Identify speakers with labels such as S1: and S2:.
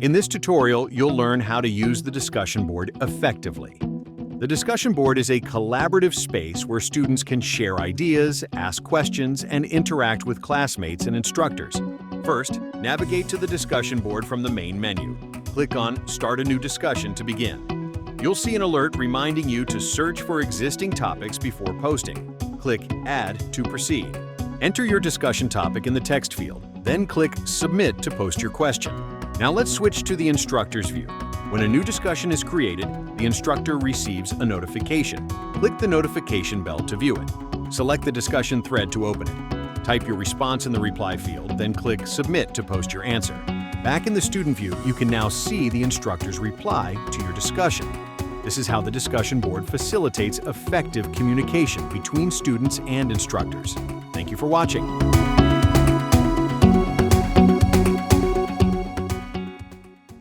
S1: In this tutorial, you'll learn how to use the discussion board effectively. The discussion board is a collaborative space where students can share ideas, ask questions, and interact with classmates and instructors. First, navigate to the discussion board from the main menu. Click on Start a new discussion to begin. You'll see an alert reminding you to search for existing topics before posting. Click Add to proceed. Enter your discussion topic in the text field, then click Submit to post your question. Now let's switch to the instructor's view. When a new discussion is created, the instructor receives a notification. Click the notification bell to view it. Select the discussion thread to open it. Type your response in the reply field, then click Submit to post your answer. Back in the student view, you can now see the instructor's reply to your discussion. This is how the discussion board facilitates effective communication between students and instructors. Thank you for watching.